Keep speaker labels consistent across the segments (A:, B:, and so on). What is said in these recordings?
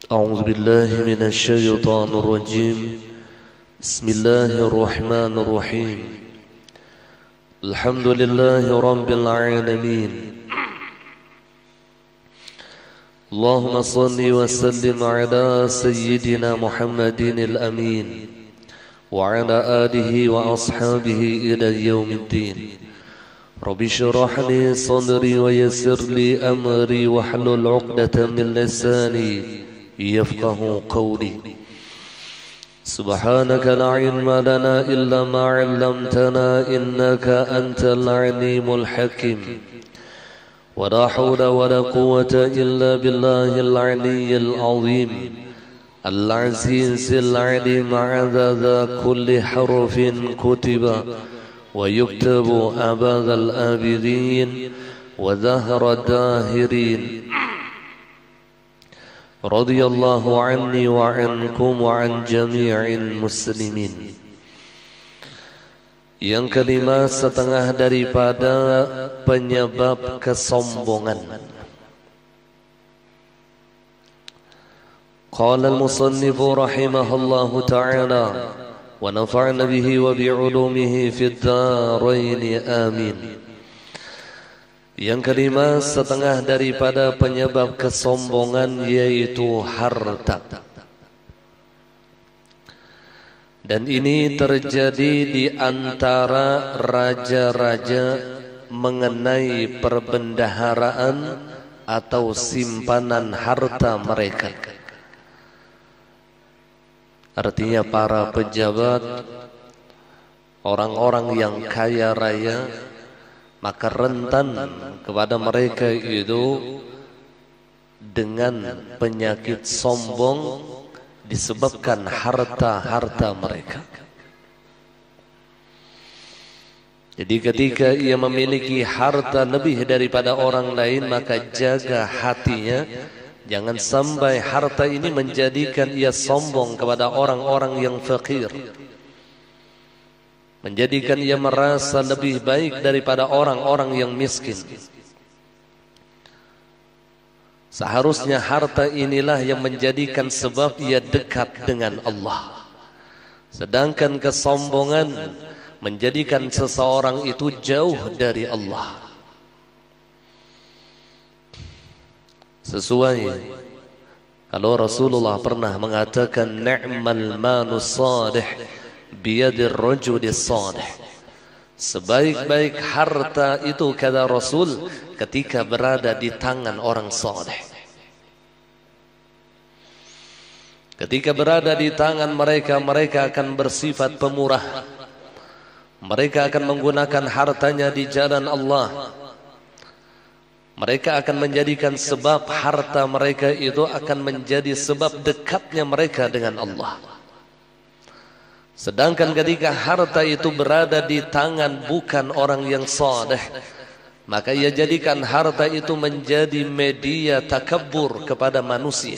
A: أعوذ بالله من الشيطان الرجيم. بسم الله الرحمن الرحيم. الحمد لله رب العالمين. اللهم صل وسلم على سيدنا محمد الأمين وعلى آله وأصحابه إلى يوم الدين. رب اشرح لي صدري ويسر لي أمري واحلل عقدة من لساني يفقه قولي. سبحانك لا علم لنا إلا ما علمتنا إنك أنت العليم الحكيم. ولا حول ولا قوة إلا بالله العلي العظيم العزيز العليم عدد كل حرف كتب ويكتب أبد الآبدين وظهر الداهرين. رضي الله عني وعنكم وعن جميع المسلمين. Yang kelima, setengah daripada penyebab kesombongan. Qala al-musannif rahimahullahu ta'ala wa nafa'na bihi wa bi'ulumihi fid dharain amin. Yang kelima, setengah daripada penyebab kesombongan yaitu harta. Dan ini terjadi di antara raja-raja mengenai perbendaharaan atau simpanan harta mereka. Artinya para pejabat, orang-orang yang kaya raya, maka rentan kepada mereka itu dengan penyakit sombong disebabkan harta-harta mereka. Jadi ketika ia memiliki harta lebih daripada orang lain, maka jaga hatinya, jangan sampai harta ini menjadikan ia sombong kepada orang-orang yang fakir, menjadikan ia merasa lebih baik daripada orang-orang yang miskin. Seharusnya harta inilah yang menjadikan sebab ia dekat dengan Allah. Sedangkan kesombongan menjadikan seseorang itu jauh dari Allah. Sesuai kalau Rasulullah pernah mengatakan ni'mal malu salih biyadir rajulis salih. Sebaik-baik harta itu, kata Rasul, ketika berada di tangan orang saleh. Ketika berada di tangan mereka, mereka akan bersifat pemurah. Mereka akan menggunakan hartanya di jalan Allah. Mereka akan menjadikan sebab harta mereka itu akan menjadi sebab dekatnya mereka dengan Allah. Sedangkan ketika harta itu berada di tangan bukan orang yang saleh, maka ia jadikan harta itu menjadi media takabur kepada manusia.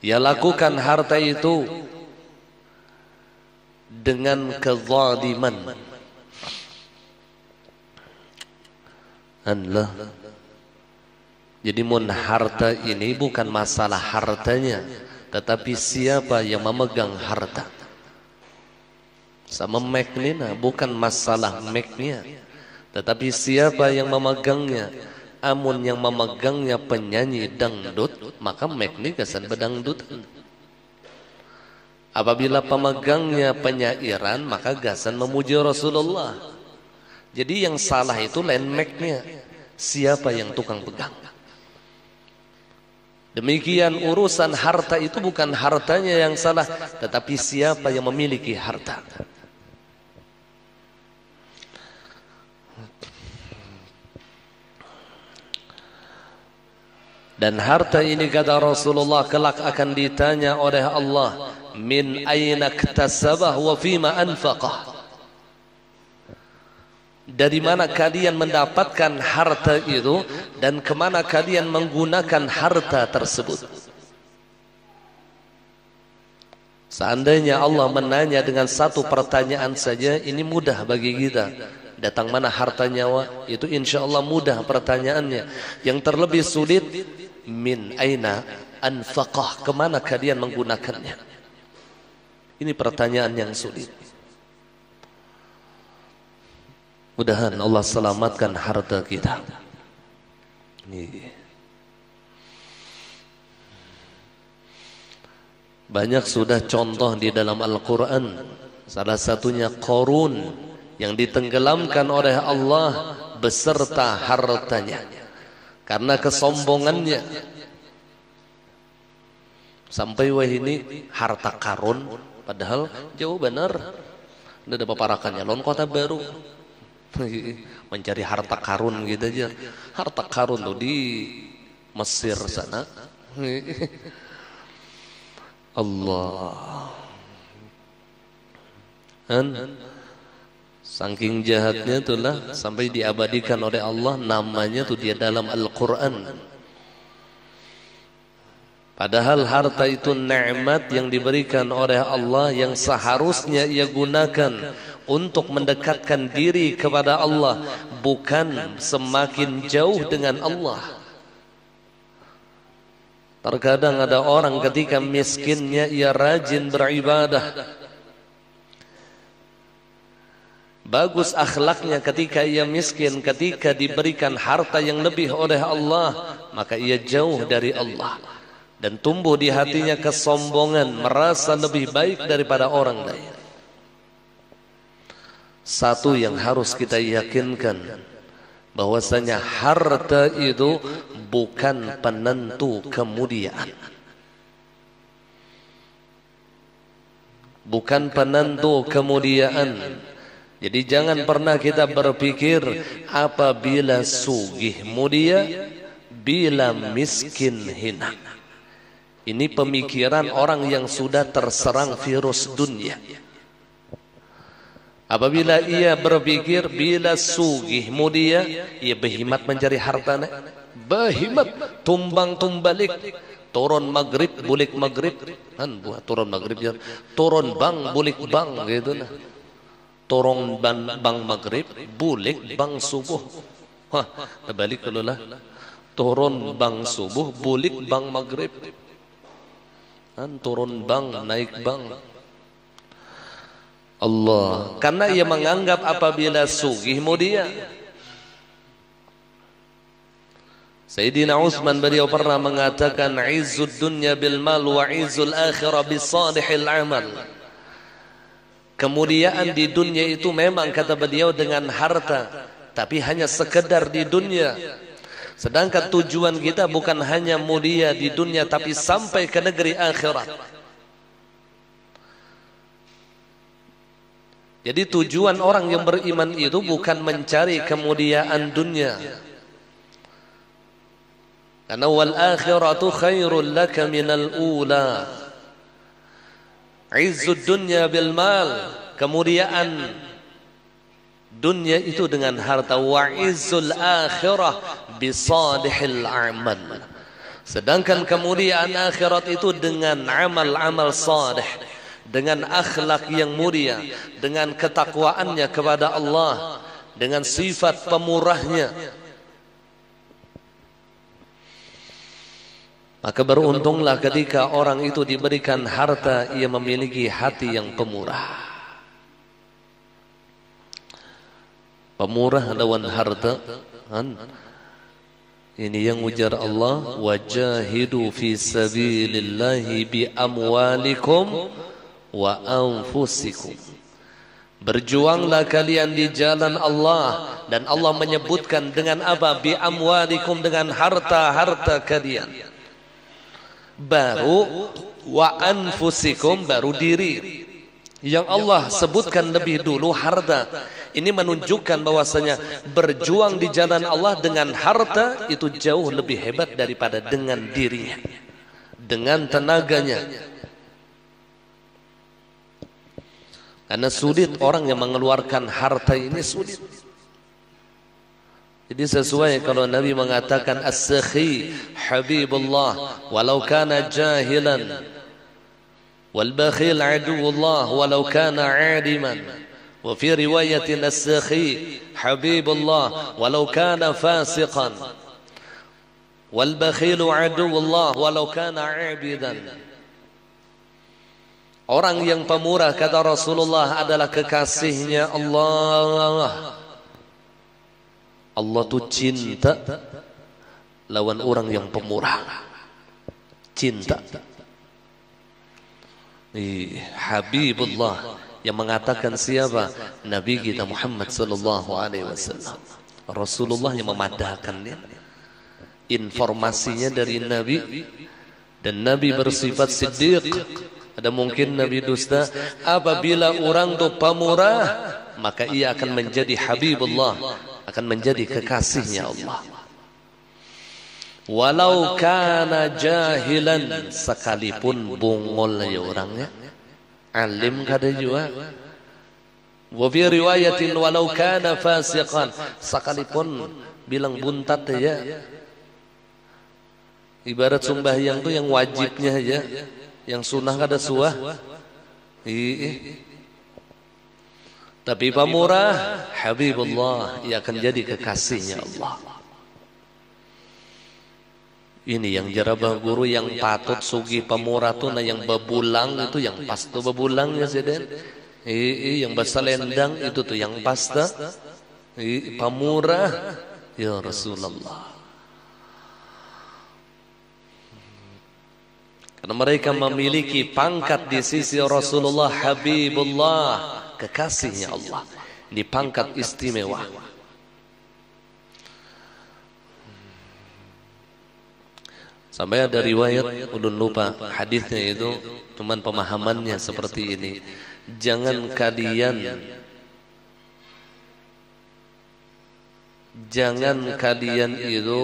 A: Ia lakukan harta itu dengan kezaliman. Allah. Jadi harta ini bukan masalah hartanya, tetapi siapa yang memegang harta. Sama Mac-nya bukan masalah Mac-nya, tetapi siapa yang memegangnya. Amun yang memegangnya penyanyi dangdut, maka Mac-nya kesan bedangdutan. Apabila pemegangnya penyairan, maka gasan memuji Rasulullah. Jadi yang salah itu lain Mac-nya, siapa yang tukang pegang. Demikian urusan harta itu bukan hartanya yang salah, tetapi siapa yang memiliki harta. Dan harta ini, kata Rasulullah, kelak akan ditanya oleh Allah, min aina iktasabah wa fima anfaqah. Dari mana kalian mendapatkan harta itu dan kemana kalian menggunakan harta tersebut. Seandainya Allah menanya dengan satu pertanyaan saja, ini mudah bagi kita. datang mana harta nyawa, itu insya Allah mudah pertanyaannya. Yang terlebih sulit, min aina anfaqah, kemana kalian menggunakannya. Ini pertanyaan yang sulit. Mudahan Allah selamatkan harta kita. Banyak sudah contoh di dalam Al-Quran. Salah satunya Qarun yang ditenggelamkan oleh Allah beserta hartanya karena kesombongannya. Sampai wah ini harta karun, padahal jauh benar. Ada paparakannya lon kota baru. Mencari harta karun gitu aja. Harta karun tuh di Mesir sana. Allah. Saking jahatnya itulah sampai diabadikan oleh Allah namanya tuh dia dalam Al-Quran. Padahal harta itu nikmat yang diberikan oleh Allah yang seharusnya ia gunakan untuk mendekatkan diri kepada Allah, bukan semakin jauh dengan Allah. Terkadang ada orang ketika miskinnya ia rajin beribadah, bagus akhlaknya ketika ia miskin, ketika diberikan harta yang lebih oleh Allah, maka ia jauh dari Allah. Dan tumbuh di hatinya kesombongan, merasa lebih baik daripada orang lain. Satu yang harus kita yakinkan, bahwasanya harta itu bukan penentu kemuliaan. Bukan penentu kemuliaan. Jadi jangan pernah kita berpikir apabila sugih mulia, bila miskin hina. Ini pemikiran orang yang sudah terserang virus dunia. Apabila ia berpikir bila sugih mulia, ia berhimat mencari hartanya, berhimat tumbang tumbalik, turun maghrib bulik maghrib, kan buat turun maghrib ya, turun bang bulik bang gitu nah. Turun bang maghrib, bulik bang subuh. Wah, terbalik dulu lah. Turun bang subuh, bulik bang maghrib. Kan turun bang, naik bang. Allah, karena ia menganggap apabila sugih mulia. Sayyidina Utsman beliau pernah mengatakan, izzud dunya bil mal wa izzul akhirah bis salihil amal. Kemuliaan di dunia itu memang kata beliau dengan harta, tapi hanya sekedar di dunia. Sedangkan tujuan kita bukan hanya mulia di dunia, tapi sampai ke negeri akhirat. Jadi tujuan orang yang beriman itu bukan mencari kemuliaan dunia. Karena wal akhiratu khairul laka minal ula. Izzud dunya bil mal, kemuliaan dunia itu dengan harta, wa izzul akhirah bisalihil amal. Sedangkan kemuliaan akhirat itu dengan amal-amal salih, dengan akhlak yang mulia, dengan ketakwaannya kepada Allah, dengan sifat pemurahnya. Maka beruntunglah ketika orang itu diberikan harta, ia memiliki hati yang pemurah. Pemurah lawan harta, kan? Ini yang ujar Allah, wajahidu fi sabilillahi bi amwalikum wa anfusikum. Berjuanglah kalian di jalan Allah, dan Allah menyebutkan dengan apa? Bi amwalikum, dengan harta-harta kalian. Baru wa anfusikum, baru diri. Yang Allah sebutkan lebih dulu harta. Ini menunjukkan bahwasanya berjuang di jalan Allah dengan harta itu jauh lebih hebat daripada dengan dirinya, dengan tenaganya. Karena sulit orang yang mengeluarkan harta ini, sulit. Jadi sesuai kalau Nabi mengatakan as-sakhi habibullah walau kana jahilan, wal bakhil aduwullah walau kana aliman, Wa fi riwayatin as-sakhi habibullah walau kana fasiqan wal bakhilu aduwullah walau kana 'abidan. Orang yang pemurah kata Rasulullah adalah kekasihnya Allah. Allah tuh cinta lawan orang yang pemurah. Cinta. Habibullah yang mengatakan siapa? Nabi kita Muhammad sallallahu alaihi wasallam. Rasulullah yang memadahkannya. Informasinya dari Nabi, dan Nabi bersifat siddiq. Ada mungkin Nabi dusta. Apabila orang itu pemurah, maka ia akan menjadi habibullah, akan menjadi kekasihnya Allah. Walau kana jahilan, sekalipun bungol ya orangnya, alim kada juga. Wa fi riwayatin walau kana fasiqan, sekalipun bilang buntat ya. Ibarat sembahyang tuh yang wajibnya aja, yang sunnah kada suah. Tapi pemurah habibullah, ia akan jadi kekasihnya Allah. Ini yang jarabah guru yang patut sugi pemurah tuh, nah yang bebulang itu yang pas tuh bebulangnya seden. Yang basalendang itu tuh yang pas tuh. Pemurah ya Rasulullah. Karena mereka memiliki pangkat di sisi Rasulullah, habibullah, kekasihnya Allah. Di pangkat istimewa. Sampai ada riwayat, ulun lupa hadisnya itu, cuman pemahamannya seperti ini. Jangan kalian itu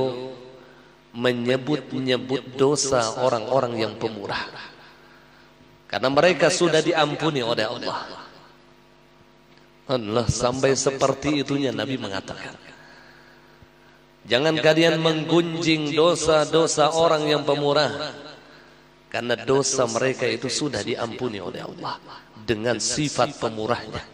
A: menyebut-nyebut dosa orang-orang yang pemurah, karena mereka sudah diampuni oleh Allah. Allah sampai seperti itunya Nabi mengatakan. Jangan kalian menggunjing dosa-dosa orang yang pemurah, karena dosa mereka itu sudah diampuni oleh Allah dengan sifat pemurahnya.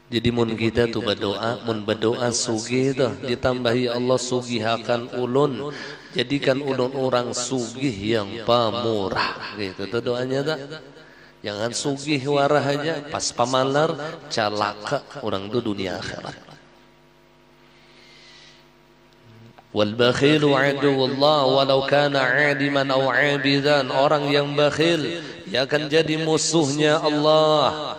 A: Jadi mun kita tuh berdoa sugih tuh, ditambahi Allah sugihakan ulun, jadikan ulun orang sugih yang pemurah. Gitu tuh doanya tuh. Jangan sugih warah aja, pas pamalar calaka orang tuh dunia akhirat. Wal bakhilu aduwullah walau kana 'aliman aw 'abidan. Orang yang bakhil ia akan jadi musuhnya Allah.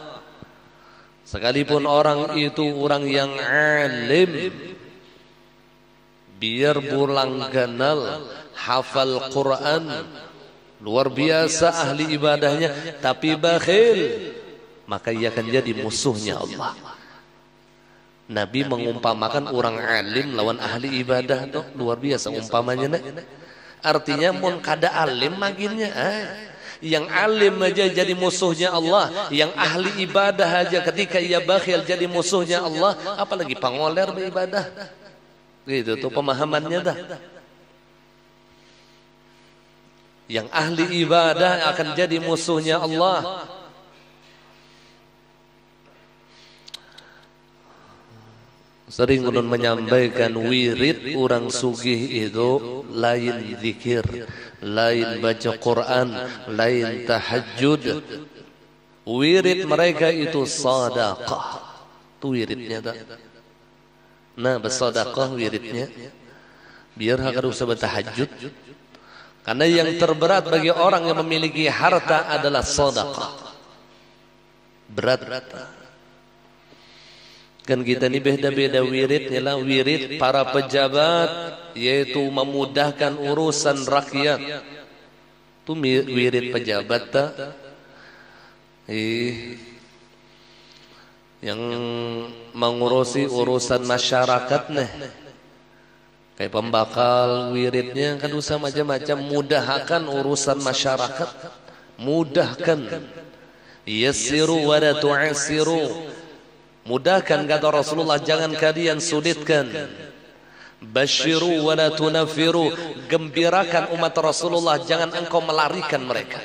A: Sekalipun orang itu orang yang alim, biar bulang ganal, hafal Quran, luar biasa ahli ibadahnya, tapi bakhil, maka ia akan jadi musuhnya Allah. Nabi mengumpamakan orang alim lawan ahli ibadah tuh luar biasa umpamanya. Artinya mun kada alim maginnya. Yang alim aja jadi musuhnya Allah, yang ahli ibadah aja ketika ia bakhil jadi musuhnya Allah, apalagi pangoler beribadah. Gitu tuh pemahamannya dah. Yang ahli ibadah akan jadi musuhnya Allah. Sering ulun menyampaikan wirid orang sugih itu lain zikir, lain baca Quran, lain tahajud. Wirid mereka itu sedekah. Tu wiridnya tak. Nah, bersedekah wiridnya. Biar hakar usah bertahajud. Karena yang terberat bagi orang yang memiliki harta adalah sedekah. Berat. Kan kita ini beda-beda wiridnya lah. Wirid para pejabat, yaitu memudahkan urusan rakyat. Itu wirid pejabat tak? Yang mengurusi urusan masyarakat nih. Kayak pembakal wiridnya kan usah macam-macam, mudahkan urusan masyarakat. Mudahkan. Yassiru wa la tu'assiru. Mudahkan kata Rasulullah, jangan kalian sulitkan. Basyiru wa la tunaffiru. Gembirakan umat Rasulullah, jangan engkau melarikan mereka.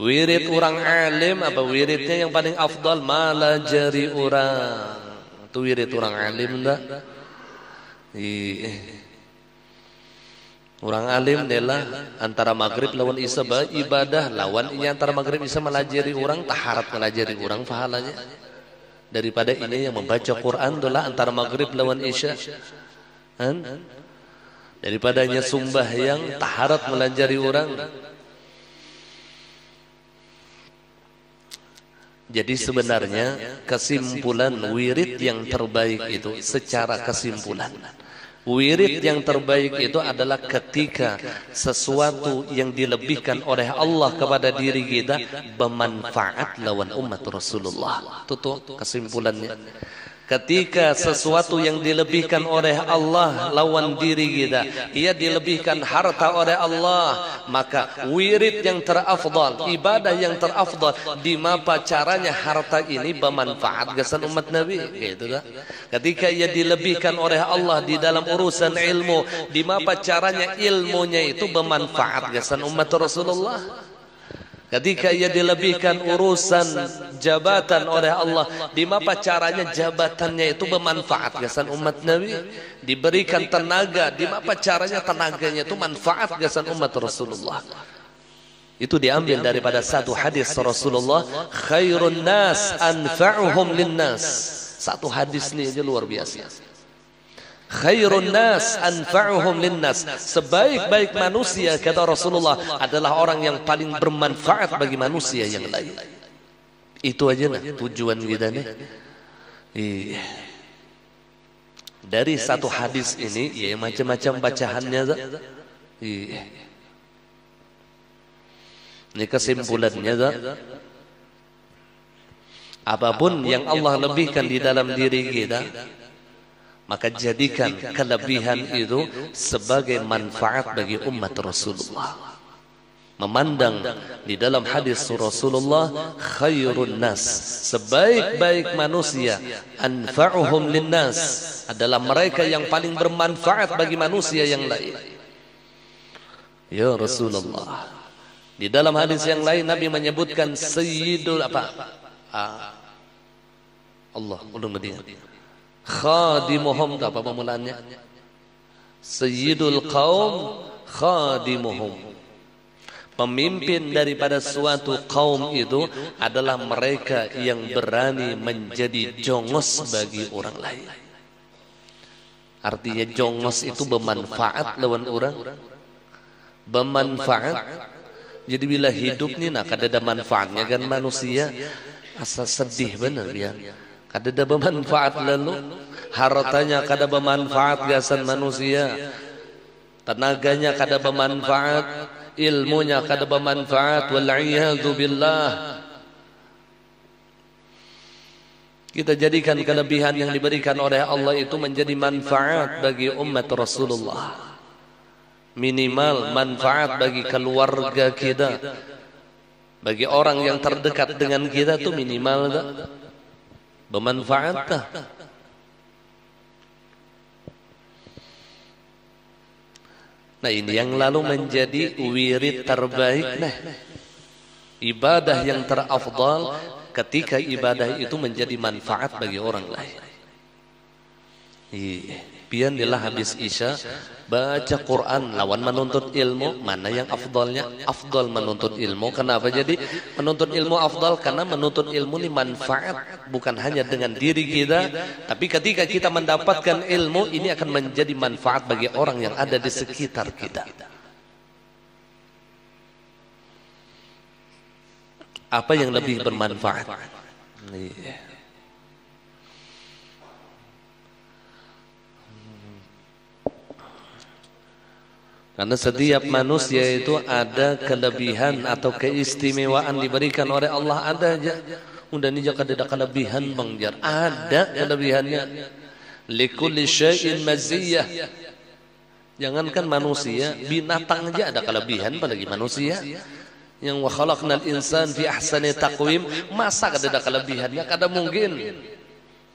A: Wirid orang alim apa wiridnya yang paling afdal? Malajari orang. Itu wirid orang alim enggak? Orang alim adalah antara maghrib lawan isya ibadah, lawan ini antara maghrib isya melajari orang, taharat melajari orang pahalanya. Daripada ini yang membaca Quran adalah antara maghrib lawan isya. Daripadanya sumbah yang taharat melajari orang. Jadi sebenarnya kesimpulan wirid yang terbaik itu secara kesimpulan, wirid yang terbaik itu adalah ketika sesuatu yang dilebihkan oleh Allah kepada diri kita bermanfaat lawan umat Rasulullah. Itu kesimpulannya. Ketika sesuatu yang dilebihkan oleh Allah lawan diri kita, ia dilebihkan harta oleh Allah, maka wirid yang terafdal, ibadah yang terafdal, di mapa caranya harta ini bermanfaat gasan umat Nabi, gitu kan? Ketika ia dilebihkan oleh Allah di dalam urusan ilmu, di mapa caranya ilmunya itu bermanfaat gasan umat Rasulullah. Ketika ia dilebihkan urusan jabatan oleh Allah, di mana caranya jabatannya itu bermanfaat gasan umat Nabi. Diberikan tenaga, di mana caranya tenaganya itu manfaat gasan umat Rasulullah. Itu diambil daripada satu hadis Rasulullah, khairun nas anfa'uhum linnas. Satu hadis ini aja luar biasa. Khairun nas anfa'uhum linnas. Sebaik-baik manusia kata Rasulullah adalah orang yang paling bermanfaat bagi manusia yang lain. Itu aja nah tujuan kita nih. Dari satu hadis ini ya macam-macam bacaannya. Ini kesimpulannya. Apapun yang Allah lebihkan di dalam diri kita, maka jadikan kelebihan itu sebagai manfaat bagi umat Rasulullah. Memandang di dalam hadis Rasulullah, khairun nas, sebaik-baik manusia, anfa'uhum linnas, adalah mereka yang paling bermanfaat bagi manusia yang lain. Ya Rasulullah, di dalam hadis yang lain Nabi menyebutkan sayyidul apa? Allah, ulun ngedian. Khadimuhum, apa pemulaannya? Sayyidul qaum khadimuhum. Pemimpin daripada suatu kaum itu adalah mereka yang berani menjadi jongos bagi orang lain. Artinya jongos itu bermanfaat lawan orang. Bermanfaat. Jadi bila hidup ni nak ada manfaatnya kan manusia, asa sedih benar biar. Kada bermanfaat lalu hartanya kada bermanfaat gasan manusia, tenaganya kada bermanfaat, ilmunya kada bermanfaat, wal'iyadzu billah. Kita jadikan kelebihan yang diberikan oleh Allah itu menjadi manfaat bagi umat Rasulullah. Minimal manfaat bagi keluarga kita, bagi orang yang terdekat dengan kita itu minimal tak? Bermanfaat. Nah ini yang lalu menjadi wirid terbaik. Nah, ibadah yang terafdal ketika ibadah itu menjadi manfaat bagi orang lain. Pian dilah habis isya baca Quran lawan menuntut ilmu, mana yang afdalnya? Afdal menuntut ilmu. Kenapa jadi menuntut ilmu afdal? Karena menuntut ilmu ini manfaat bukan hanya dengan diri kita, tapi ketika kita mendapatkan ilmu ini akan menjadi manfaat bagi orang yang ada di sekitar kita. Apa yang lebih bermanfaat? Karena setiap manusia itu ada kelebihan atau keistimewaan diberikan oleh Allah, ada aja. Udah ni jangan ada kelebihan bang jar, ada kelebihannya. Likulli syai'in maziyah. Jangankan manusia, binatang aja ada kelebihan apalagi manusia. Yang wa khalaqnal insan fi ahsani taqwim, masa kada ada kelebihannya? Kada mungkin.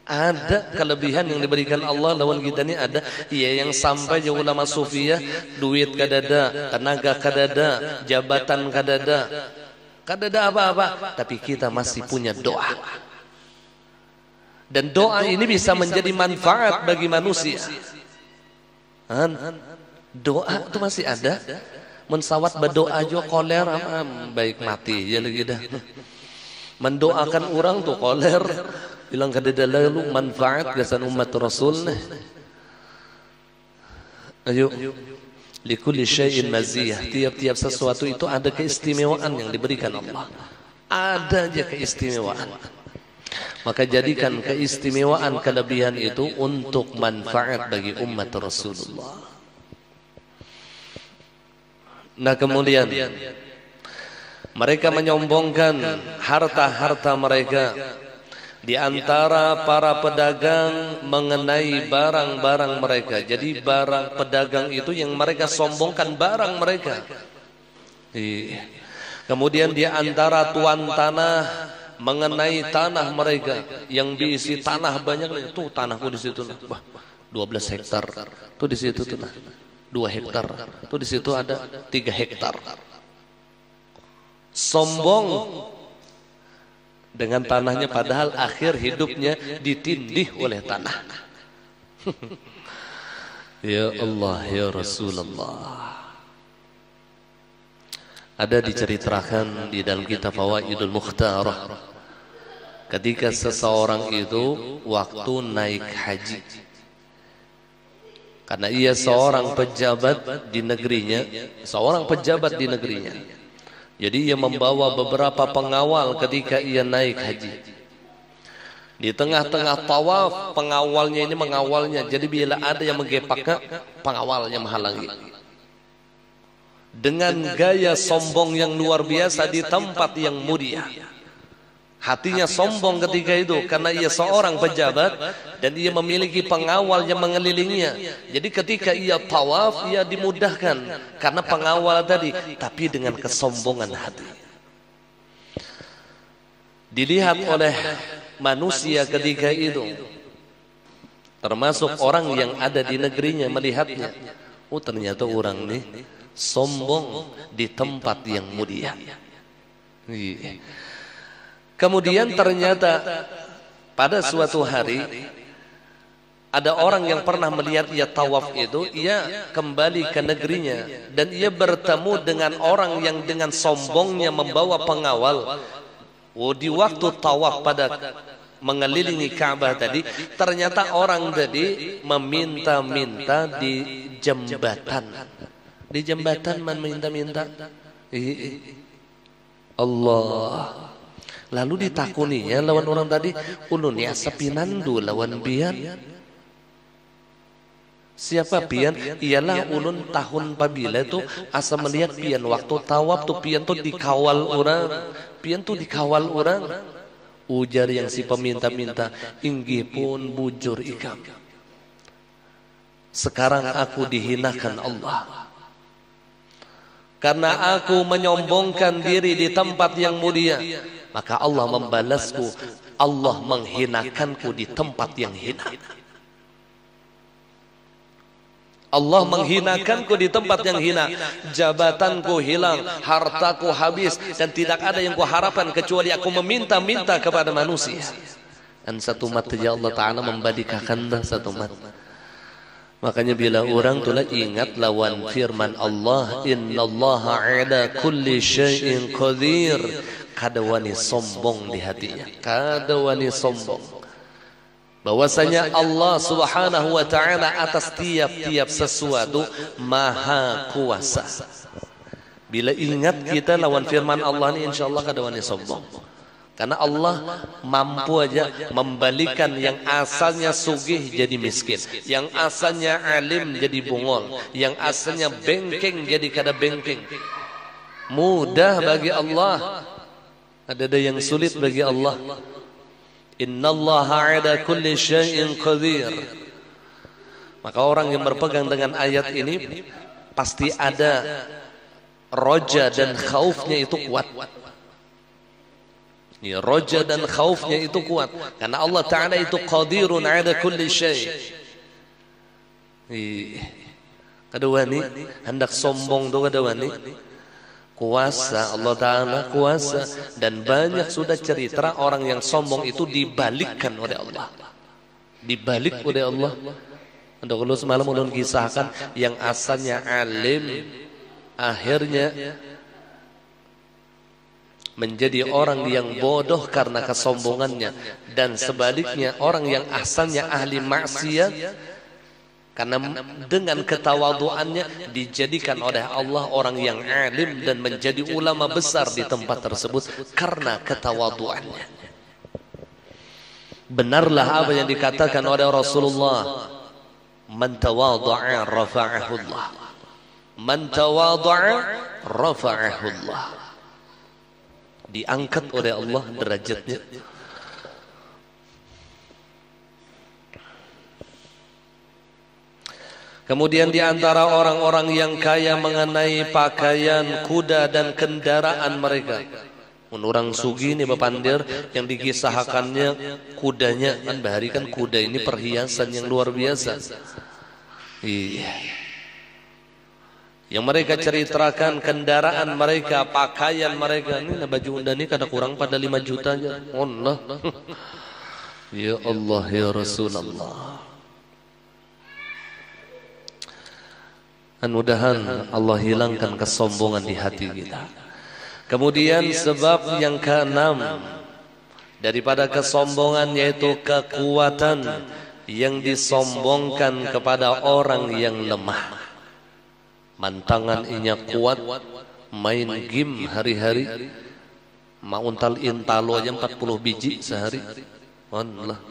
A: Ada kelebihan yang diberikan Allah lawan kita ni ada. Ia yang sampai je ulama sufiyah, duit kadada, tenaga kadada, jabatan kadada, kada ada apa-apa, tapi kita masih punya doa. Dan doa ini bisa menjadi manfaat bagi manusia. Doa itu masih ada. Mensawat berdoa jo koler baik mati ya lagi dah. Mendoakan orang tuh koler bilang kada ada lalu manfaat gasan umat Rasul. Ayo, likulli syai'in maziyah. Tiap-tiap sesuatu itu ada keistimewaan yang diberikan Allah. Ada aja keistimewaan. Maka jadikan keistimewaan kelebihan itu untuk manfaat bagi umat Rasulullah. Nah kemudian mereka menyombongkan harta-harta mereka. Di antara para pedagang mengenai barang-barang mereka. Jadi barang pedagang itu yang mereka sombongkan barang mereka. Kemudian di antara tuan tanah mengenai tanah mereka yang diisi tanah banyak. Tuh tanahku di situ. Wah, 12 hektar. Tuh di situ tuh 2 hektar. Tuh di situ ada 3 hektar. Sombong dengan tanahnya, padahal akhir hidupnya ditindih oleh tanah. Ya Allah, ya Rasulullah. Ada diceritakan di dalam kitab Fawaidul Mukhtarah, ketika seseorang itu waktu naik haji, karena ia seorang pejabat di negerinya, jadi ia membawa beberapa pengawal ketika ia naik haji. Di tengah-tengah tawaf, pengawalnya ini mengawalnya. Jadi bila ada yang menggepaknya, pengawalnya menghalangi. Dengan gaya sombong yang luar biasa di tempat yang mulia. Hatinya sombong ketika itu karena ia seorang pejabat dan ia memiliki pengawal yang mengelilinginya. Jadi ketika ia tawaf, ia dimudahkan karena pengawal tadi, tapi dengan kesombongan hati. Dilihat oleh manusia ketika itu, termasuk orang yang ada di negerinya melihatnya. Oh ternyata orang ini sombong di tempat yang mulia. Kemudian ternyata pada suatu hari ada orang yang pernah melihat ia tawaf itu, ia kembali ke negerinya dan ia bertemu dengan orang yang dengan sombongnya membawa pengawal. Oh, di waktu tawaf pada mengelilingi Ka'bah tadi, ternyata orang tadi meminta-minta di jembatan. Di jembatan meminta-minta. Allah. Lalu ditakuninya lawan orang tadi, ulun ya sepinandu lawan pian. Siapa pian? Ialah ulun tahun pabila itu asa melihat pian waktu tawaf tuh pian tuh dikawal orang. Pian tuh dikawal orang. Ujar yang si peminta-minta, inggih pun bujur ikam. Sekarang aku dihinakan Allah. Karena aku menyombongkan diri di tempat yang mulia, maka Allah membalasku. Allah menghinakanku di tempat yang hina. Allah menghinakanku di tempat yang hina. Jabatanku hilang, hartaku habis, dan tidak ada yang kuharapkan kecuali aku meminta-minta kepada manusia. Dan satu mat saja Allah Ta'ala membadikakan satu mat. Makanya bila orang tulah ingat lawan firman Allah, innallaha ala kulli syai'in qadir. Kada wani sombong di hatinya, kada wani sombong. Bahwasanya Allah Subhanahu wa ta'ala atas tiap-tiap sesuatu maha kuasa. Bila ingat kita lawan firman Allah ini, insyaallah kada wani sombong. Karena Allah mampu aja membalikan yang asalnya sugih jadi miskin, yang asalnya alim jadi bungol, yang asalnya bengkeng jadi kada bengkeng. Mudah bagi Allah. Ada yang sulit bagi Allah. Innallaha ala kulli syai'in qadir. Maka orang yang berpegang dengan ayat ini pasti ada roja dan khaufnya itu kuat. Ya, roja dan khaufnya itu kuat karena Allah Ta'ala itu qadirun ala kulli syai'. Kada wani hendak sombong tu kada wani. kuasa, Allah Ta'ala kuasa. Dan banyak sudah cerita orang yang sombong itu dibalikkan oleh Allah. Dibalik oleh Allah. Untuk dulu semalam ulun kisahkan yang asalnya alim, akhirnya menjadi orang yang bodoh karena kesombongannya. Dan sebaliknya orang yang asalnya ahli maksiat, karena dengan ketawaduannya dijadikan oleh Allah orang yang alim dan menjadi ulama besar di tempat tersebut karena ketawaduannya. Benarlah apa yang dikatakan oleh Rasulullah, man tawadha'a rafa'ahu Allah. Man tawadha'a rafa'ahu Allah. Diangkat oleh Allah derajatnya. Kemudian di antara orang-orang yang kaya mengenai pakaian, kuda dan kendaraan mereka. Orang sugi ini bepandir yang dikisahkannya kudanya, kan bahari kan kuda ini perhiasan yang luar biasa. Iya. Yang mereka ceritakan kendaraan mereka, pakaian mereka. Ini baju unda ini kada kurang pada 5 juta aja. Allah. Ya Allah ya Rasulullah. Mudah-mudahan Allah hilangkan kesombongan di hati kita. Kemudian sebab yang keenam daripada kesombongan yaitu kekuatan yang disombongkan kepada orang yang lemah. Mantangan inya kuat, main game hari-hari, mauntal intalo aja 40 biji sehari. Allah.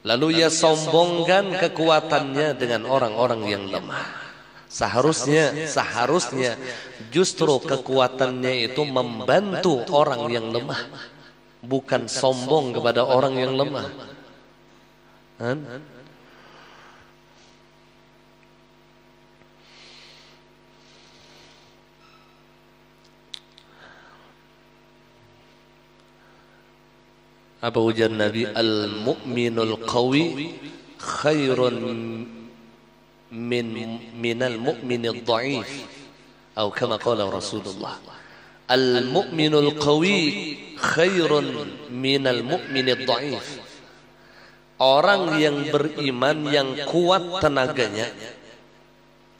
A: Lalu ia sombongkan kekuatannya dengan orang-orang yang lemah. Seharusnya justru kekuatannya itu membantu orang yang lemah, bukan sombong kepada orang yang lemah. Apa ujar Nabi? Al-mu'minul qawi khairun minal mu'minid dha'if, atau kama qala Rasulullah. Al-mu'minul qawi khairun minal mu'minid dha'if. Orang yang beriman yang kuat tenaganya,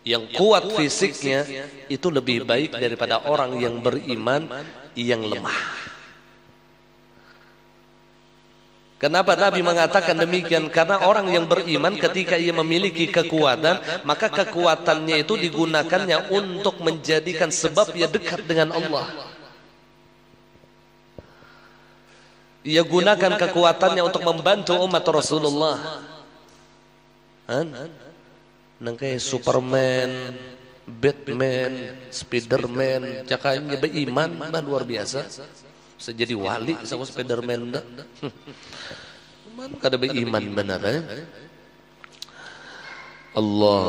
A: yang kuat fisiknya, itu lebih baik daripada orang yang beriman yang lemah. Kenapa Nabi mengatakan demikian? Karena orang yang beriman ketika ia memiliki kekuatan, maka kekuatannya itu digunakannya untuk menjadikan sebab ia dekat dengan Allah. Ia gunakan kekuatannya untuk membantu umat Rasulullah. Nangkai Superman, Batman, Spiderman, cakapnya beriman, luar biasa. Bisa jadi wali sama Spiderman dah. Kada beriman benar Allah.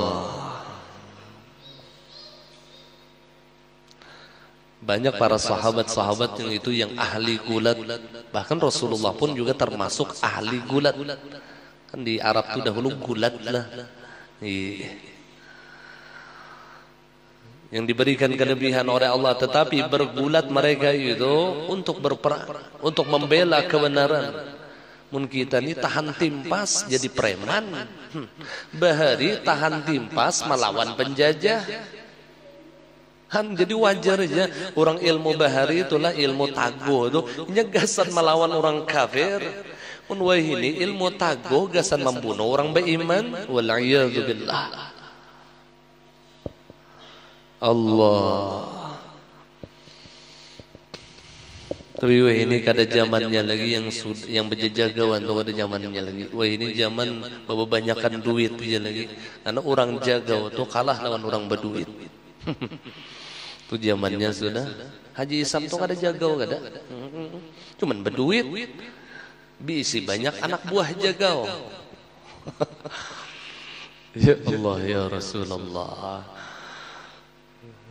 A: Banyak para sahabat-sahabat yang itu yang ahli gulat. Bahkan Rasulullah pun juga termasuk ahli gulat. Kan di Arab itu dahulu gulat lah. Yang diberikan kelebihan oleh Allah, tetapi bergulat mereka itu untuk berperang, untuk membela kebenaran. Mun kita ini tahan timpas jadi preman, bahari tahan timpas melawan penjajah. Jadi wajar aja orang ilmu bahari itulah ilmu taguh itu nyegasan melawan orang kafir. Mun wahini ilmu taguh gasan membunuh orang beriman. Wal'iyadu billah. Allah. Tapi wah ini kada zamannya lagi yang berjagawan tuh ada zamannya lagi. Wah ini zaman kebanyakan duit aja lagi. Karena orang jagau tuh kalah lawan orang berduit. Tuh zamannya sudah. Haji Isam tuh kada jagau kada. Cuman berduit. Bisi banyak anak buah jagau. Ya Allah ya Rasulullah.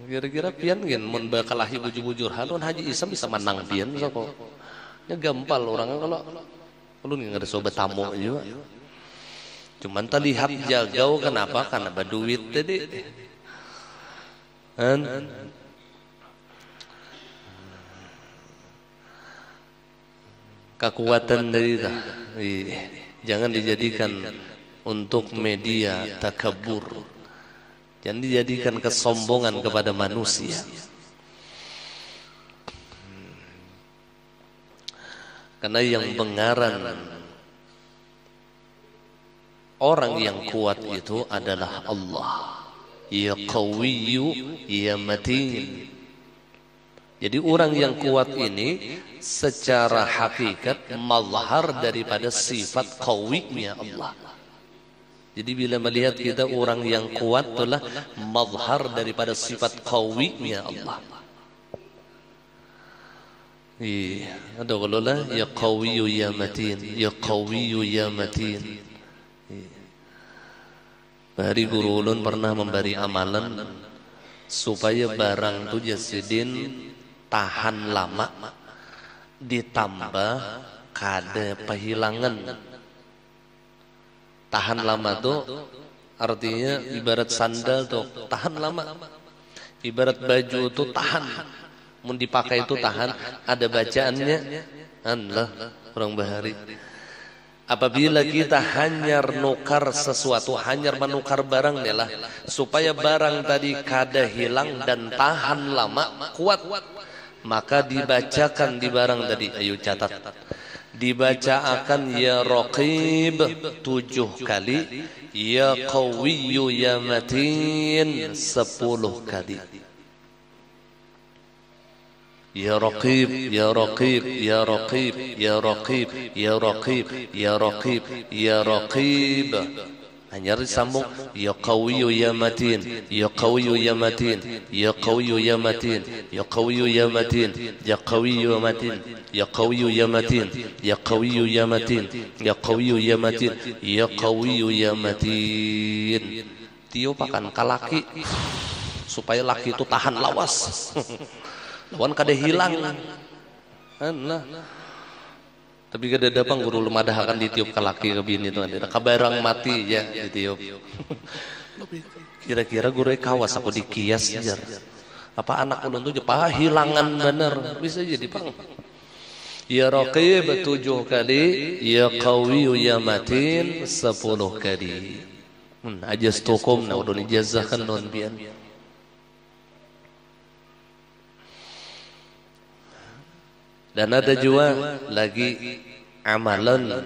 A: Kira-kira pian gen mun bakalahi bujur-bujur halun Haji Isam bisa menang pian soko. Ya gampal orang kalau ulun enggak ada sobat tamu juga. Cuman tadi lihat jagau kenapa? Karena berduit tadi. Kekuatan dari itu jangan dijadikan untuk media takabur, jangan dijadikan kesombongan kepada manusia. Karena yang pengaran orang yang kuat itu adalah Allah. Ya Qawiyyu ya Matin. Jadi orang yang kuat ini secara hakikat mazhar daripada sifat qawinya Allah. Jadi bila melihat kita orang yang kuat itulah mazhar daripada sifat qawinya Allah. Ada kalau lah ya Qawiyyu ya Matin, ya Qawiyyu ya Matin. Hari guru ulun pernah memberi amalan supaya barang tu jasidin tahan lama ditambah kada kehilangan. Tahan lama tu artinya ibarat sandal tu tahan lama, ibarat baju tu tahan, mun dipakai itu tahan. Ada bacaannya Allah orang bahari. Apabila kita hanya nukar sesuatu, hanya menukar barang lah, supaya barang tadi kada hilang dan tahan lama, kuat, maka dibacakan di barang tadi. Ayo catat, dibaca akan ya Raqib 7 kali, ya Qawiyyu ya Matin 10 kali. Ya Raqib, ya Raqib, ya Raqib, ya Raqib, ya Raqib, ya Raqib, ya Raqib. Hanya disambung ya Qawiyyu ya Matin, ya Qawiyyu ya Matin, ya Qawiyyu ya Matin, ya Qawiyyu ya Matin, ya Qawiyyu ya Matin, ya Qawiyyu ya Matin, ya Qawiyyu ya Matin, ya Qawiyyu ya Matin, ya Qawiyyu ya Matin. Tiupakan kalaki supaya laki itu tahan lawas. Lawan kada hilang. Nah. Tapi kada dapang guru lemadah akan ditiup ke laki ke bini itu ada kabarang mati ya ditiup. Kira-kira guru kawas aku dikias jar. Apa anak ulun tu jepa hilangan bener bisa jadi pang. Ya Raqib 7 kali, ya Qawiyyu ya Matin 10 kali. Ajastukum na ulun ijazahkan non bian. Dan ada juga lagi amalan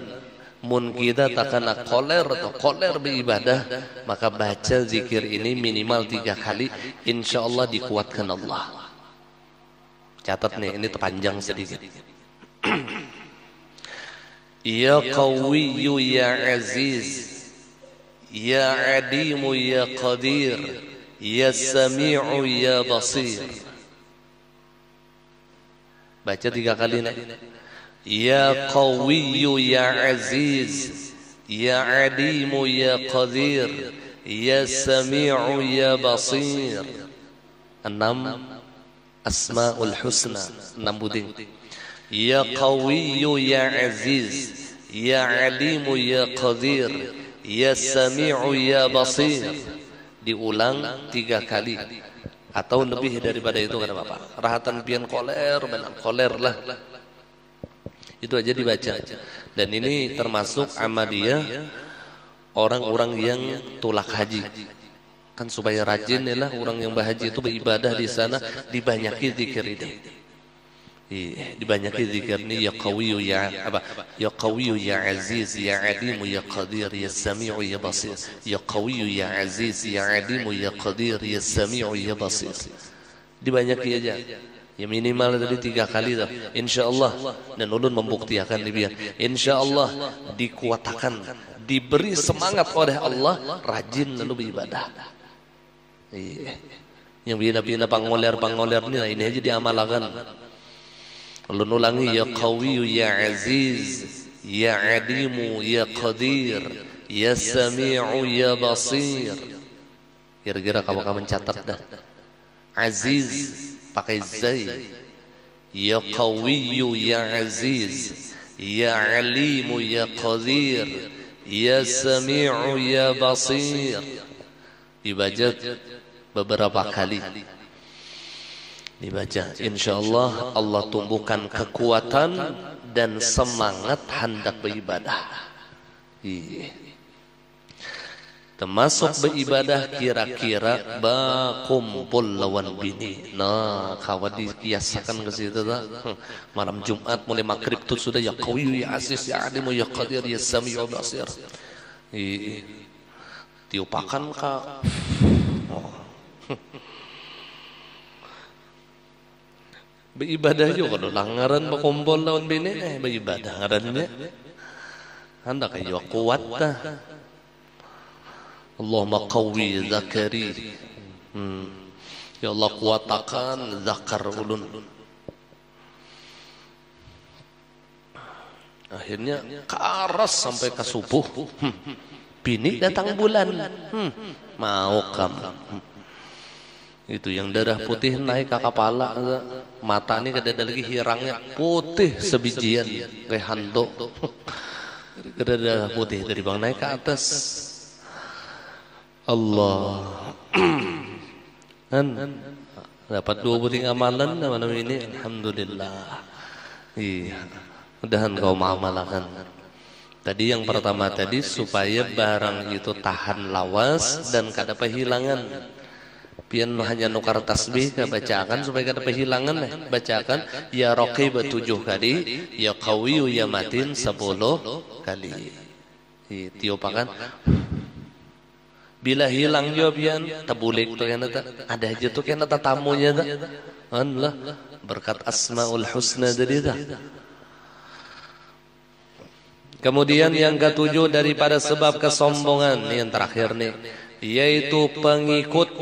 A: mun kita takkan koler atau koler beribadah, maka baca zikir ini minimal 3 kali, insya Allah dikuatkan Allah. Catat nih, ini terpanjang sedikit. Ya Qawiyyu ya Aziz, ya Adimu ya Qadir, ya Sami'u ya Basir. Baca 3 kali nih. Ya Qawiyyu ya Aziz, ya Adimu ya Qadir, ya Sami'u ya Basir. 6 Asma'ul Husna, 6 buding. Ya Qawiyyu ya Aziz, ya Alimu ya Qadir, ya Sami'u ya Basir. Diulang 3 kali atau lebih daripada itu kata Bapak. Rahatan pian koler, benar koler lah. Itu aja dibaca. Dan ini termasuk amaliyah orang-orang yang tulak haji. Kan supaya rajin lah orang yang berhaji itu beribadah di sana, dibanyaki zikir itu. Dibanyaki zikir ini ya Qawiyyu ya apa? Ya Qawiyyu ya Aziz, ya Alimu ya Qadir, ya Sami'u ya Basir. Ya Qawiyyu ya Aziz, ya Alimu ya Qadir, ya Sami'u ya Basir. Dibanyaki aja. Ya minimal tadi 3 kali dah. Insyaallah dan ulun membuktikan dia. Insyaallah dikuatkan, diberi semangat oleh Allah, rajin lalu beribadah. Yang bina-bina pangoler ini aja diamalkan. Ulun ulangi ya Qawiyyu ya Aziz, ya Alimu ya Qadir, ya Sami'u ya Basir. Kira-kira kamu mencatat dah. Aziz pakai zai, ya Qawiyyu ya Aziz, ya Alimu ya Qadir, ya Sami'u ya Basir. Dibaca beberapa kali. Dibaca, insya Allah Allah tumbuhkan kekuatan dan semangat hendak beribadah. Termasuk beribadah kira-kira kumpul lawan bini. Nah, kawan dikiasakan ke situ tak? Malam Jumat mulai maghrib tu sudah ya qawi ya aziz ya alimu ya qadir ya sami ya basir. Tiupakan kak. Beribadah juga kalau langaran berkumpul lawan bini beribadah ngarannya. Anda kayak kuat dah. Allahumma qawwi zakari. Ya Allah kuatakan zakar ulun. Akhirnya karas sampai ke subuh. Bini datang bulan. Mau kamu. Itu yang darah putih naik ke kepala. Mata ini kada ada lagi hirangnya. Putih sebijian. Rehanto. Kada darah putih dari bang naik ke atas. Allah. Dapat 23 amalan malam ini, alhamdulillah. Iya. Mudahan kau mengamalkan. Tadi yang pertama tadi supaya barang itu tahan lawas dan kada kehilangan. Pian hanya nukar tasbih ke bacakan supaya kada kehilangan bacakan ya raqib 7 kali, ya qawiyu ya matin 10 kali. Tiupakan. Bila hilang jawaban tabulik tu kan ada aja tu kan tamunya dah. Allah berkat Asmaul Husna tadi dah. Kemudian yang ketujuh daripada sebab kesombongan yang terakhir nih yaitu pengikut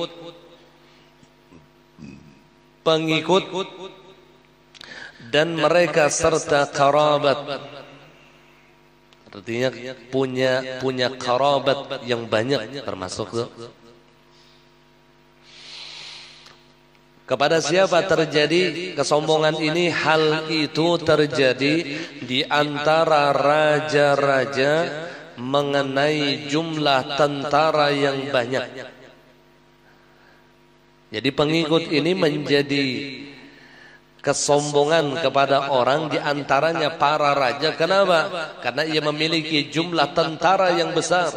A: dan mereka serta kerabat. Artinya punya kerabat yang banyak termasuk tuh. Kepada siapa terjadi kesombongan ini? Hal itu terjadi di antara raja-raja mengenai jumlah tentara yang banyak. Jadi pengikut ini menjadi kesombongan kepada orang, di antaranya para raja. Kenapa? Karena ia memiliki jumlah tentara yang besar.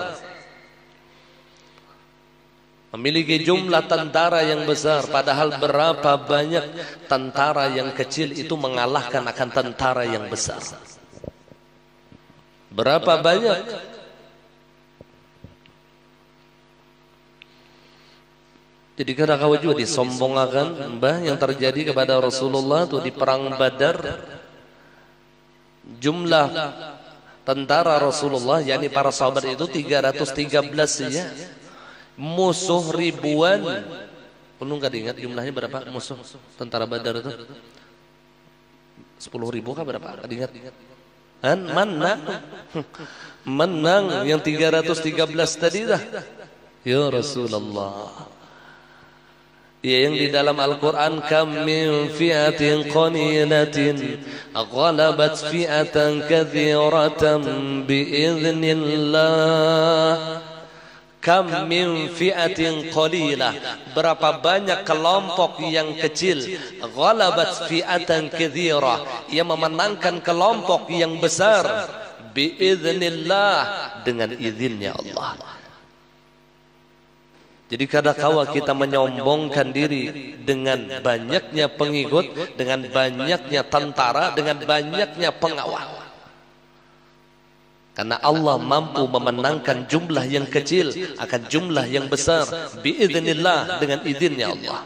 A: Memiliki jumlah tentara yang besar, padahal berapa banyak tentara yang kecil itu mengalahkan akan tentara yang besar. Berapa banyak? Jadi kada kau juga disombongkan mbah yang terjadi kepada Rasulullah itu di perang Badar. Jumlah tentara Rasulullah yakni para sahabat itu 313 saja. Musuh ribuan. Perlu nggak diingat jumlahnya berapa musuh tentara Badar itu? 10.000 kah berapa? Nggak diingat. Menang yang 313 tadi dah. Ya Rasulullah. Ya, yang di dalam Al-Quran kam min fi'atin qanilatin ghalabat fi'atan kathiratan biiznillah. Kam min fi'atin qalilah, berapa banyak kelompok yang kecil, ghalabat fi'atan kathirah, yang memenangkan kelompok yang besar biiznillah, dengan izinnya Allah. Jadi kadang-kala kita menyombongkan diri dengan banyaknya pengikut, dengan banyaknya tentara, dengan banyaknya pengawal. Karena Allah mampu memenangkan jumlah yang kecil akan jumlah yang besar biiznillah, dengan izinnya Allah.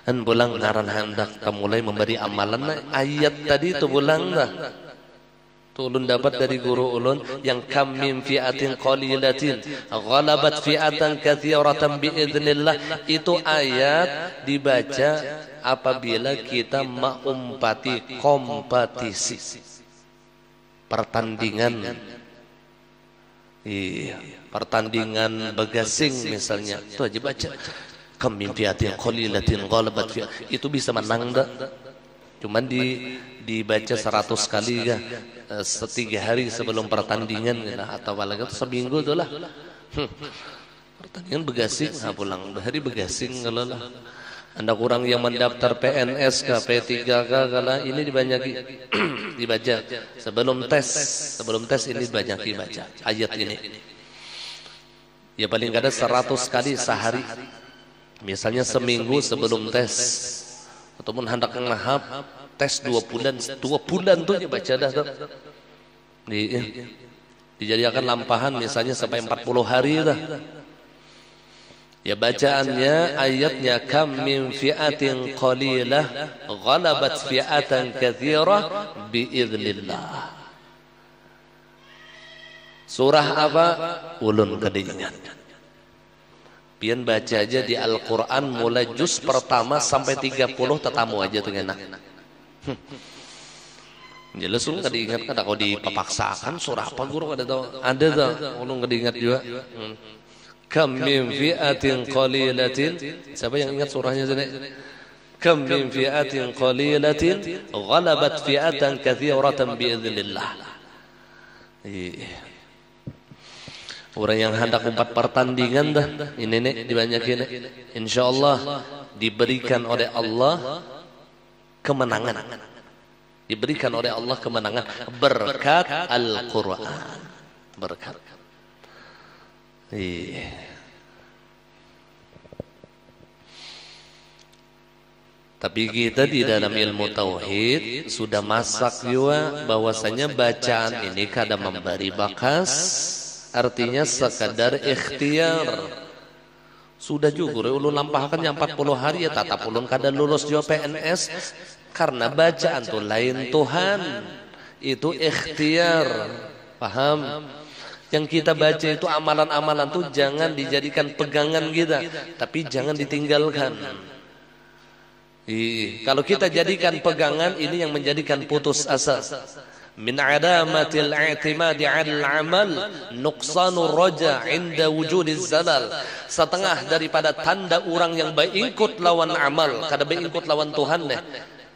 A: Dan bulang ngaran hendak mulai memberi amalan ayat tadi itu bulang dah. Ulun dapat dari guru ulun yang kam min fi'atin qalilatin ghalabat fi'atan katsiratan biiznillah, itu ayat dibaca apabila kita mengumpati kompetisi pertandingan. Iya, pertandingan begasing misalnya, itu aja baca kam min fi'atin qalilatin ghalabat fi'atin, itu bisa menang dah. Cuman dibaca 100 kali ya, 3 hari sebelum pertandingan ya, atau apalagi seminggu itulah. Pertandingan begasing, pulang hari begasing kalau lah. Anda kurang yang mendaftar PNS ke P3K kalau ini dibanyaki dibaca sebelum tes ini dibanyaki baca ayat ini. Ya paling kada 100 kali sehari. Misalnya seminggu sebelum tes ataupun hendak ngahap tes 2 bulan tuh dibaca dah tuh. Dijadikan lampahan misalnya sampai 40 hari dah. Ya bacaannya ayatnya kam min fi'atin qalilah ghalabat fi'atan katsirah biiznillah. Surah apa? Ulun kada ingat. Pian baca aja di Al-Qur'an mulai juz pertama sampai 30 tetamu aja tuh enak. Jelas ulun kada ingat kada kau dipaksakan surah apa guru kada tahu. Ada tuh ulun kada ingat juga. Kam min fi'atin qalilatin. Siapa yang ingat surahnya sini? Kam min fi'atin qalilatin ghalabat fi'atan katsiratan biiznillah. Orang yang hendak 4 pertandingan dah ini nih dibanyakin. Insyaallah diberikan oleh Allah kemenangan. Diberikan oleh Allah kemenangan berkat Al-Qur'an. Berkat. Tapi kita di dalam ilmu tauhid sudah masak juga bahwasanya bacaan ini kada memberi bakas, artinya sekadar ikhtiar. Sudah juga ulun lampahkan yang 40 hari ya tatap ulun kada lulus juga PNS karena bacaan tuh lain Tuhan. Itu ikhtiar. Paham? Yang kita baca itu amalan-amalan tuh jangan dijadikan pegangan kita, tapi jangan ditinggalkan. Kalau kita jadikan pegangan, ini yang menjadikan putus asa. Min adamatil i'timadi 'alal 'amal nuqsanur raja 'inda wujudiz zalal. Setengah daripada tanda orang yang baikut lawan amal, kada baikut lawan Tuhan deh.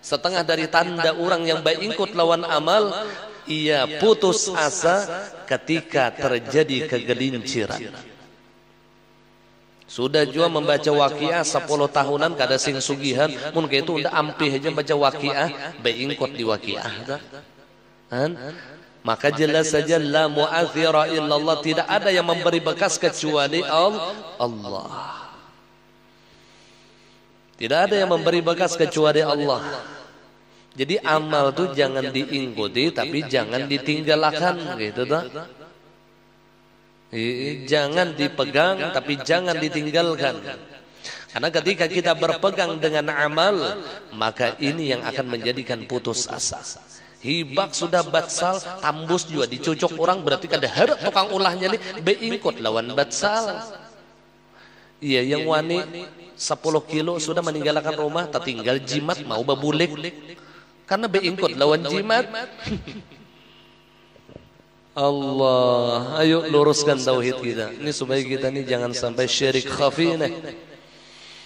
A: Setengah dari tanda orang yang baikut lawan amal, ia putus asa ketika terjadi kegelinciran. Sudah juga membaca waqiah 10 tahunan kada sing sugihan, mun itu udah ampih aja baca waqiah, beingkot di waqiah. Maka jelas saja la mu'athira illallah, tidak ada yang memberi bekas kecuali Allah. Tidak ada yang memberi bekas kecuali Allah. Jadi amal tuh jangan diikuti tapi jangan ditinggalkan gitu toh. Jangan dipegang tapi jangan ditinggalkan. Karena ketika kita berpegang dengan amal, maka ini yang akan menjadikan putus asa. Hibak sudah batsal, tambus juga dicucuk orang, berarti kada harap tukang ulahnya nih beingkut lawan batsal. Iya yang wani 10 kilo sudah meninggalkan rumah, tertinggal jimat mau babulik. Karena beingkut lawan jimat. Allah, ayo luruskan tauhid kita. Ini supaya kita ini jangan sampai syirik khafi nih.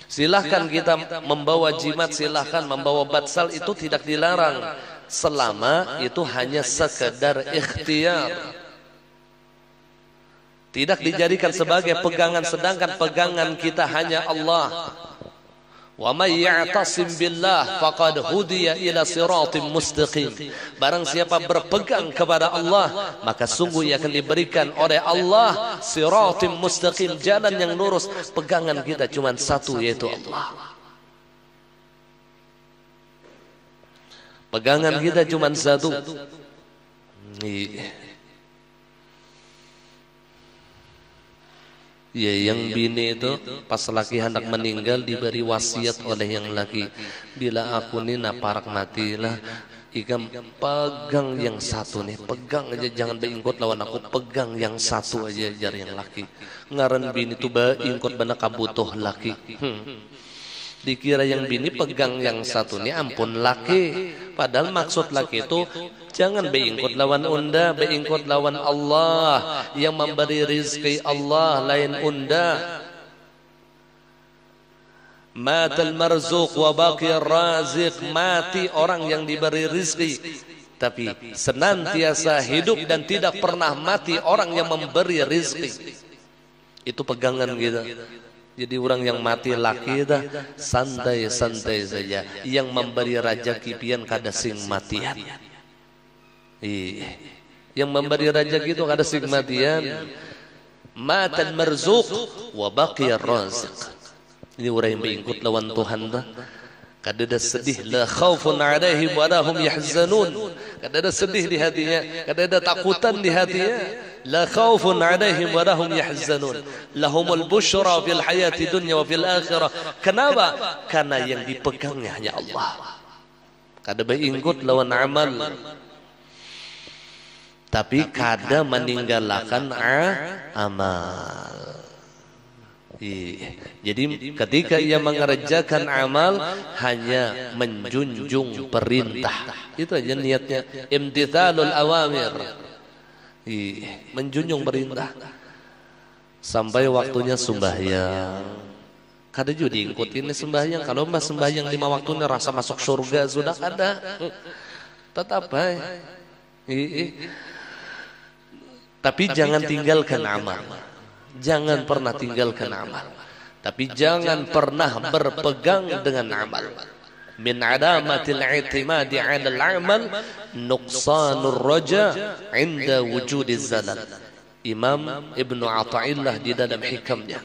A: Silahkan kita membawa jimat, silahkan membawa batsal, itu tidak dilarang. Selama itu hanya sekedar ikhtiar. Tidak dijadikan sebagai pegangan, sedangkan pegangan kita hanya Allah. Wa may ya'tasim billah faqad hudiya ila siratim mustaqim. Barang siapa berpegang kepada Allah, maka sungguh ia akan diberikan oleh Allah siratim mustaqim, jalan yang lurus. Pegangan kita cuma satu, yaitu Allah. Pegangan kita cuma satu. Ya, yang bini itu pas laki hendak meninggal diberi wasiat oleh yang laki, bila aku ni naparak matilah, ikam pegang yang satu nih, pegang aja, jangan beingkut lawan aku, pegang yang satu aja jar yang laki. Ngaran bini tu beingkut bana kabutuh laki. Dikira yang bini pegang yang satu nih ampun laki, padahal maksud laki itu jangan beingkut lawan unda, beingkut lawan Allah yang memberi rizki, Allah lain unda. Matal marzuq wa baqi raziq, mati orang yang diberi rizki, tapi senantiasa hidup dan tidak pernah mati orang yang memberi rizki. Itu pegangan kita. Jadi orang yang mati laki dah santai-santai saja. Yang memberi rezeki pian kada sing matian. Yang memberi rezeki itu kada sing matian. Matan marzuq wa baqiya raziq. Ini orang yang berikut lawan Tuhan dah. Kada ada sedih, la khaufun alaihim wa la hum yahzanun. Kada ada sedih di hatinya, kada ada takutan di hatinya. La khaufun alaihim wa la hum yahzanun. Lahumul busyra fil hayati dunya wa fil akhirah. Kenapa? Karena yang dipegangnya hanya Allah. Kada berikut lawan amal. Tapi kada meninggalkan amal. Jadi ketika ia mengerjakan amal hanya menjunjung perintah. Itu aja niatnya. Imtithalul awamir. Menjunjung perintah. Sampai waktunya sembahyang. Kada juga diikuti ini sembahyang. Kalau mbak sembahyang 5 waktunya rasa masuk surga sudah ada. Tetap baik. Tapi jangan tinggalkan amal. Jangan pernah tinggalkan amal. Tapi jangan pernah berpegang dengan amal. Min alamatil i'timadi 'ala al-'amal nuqsanur raja 'inda wujudiz zalal. Imam Ibnu Athaillah di dalam hikamnya.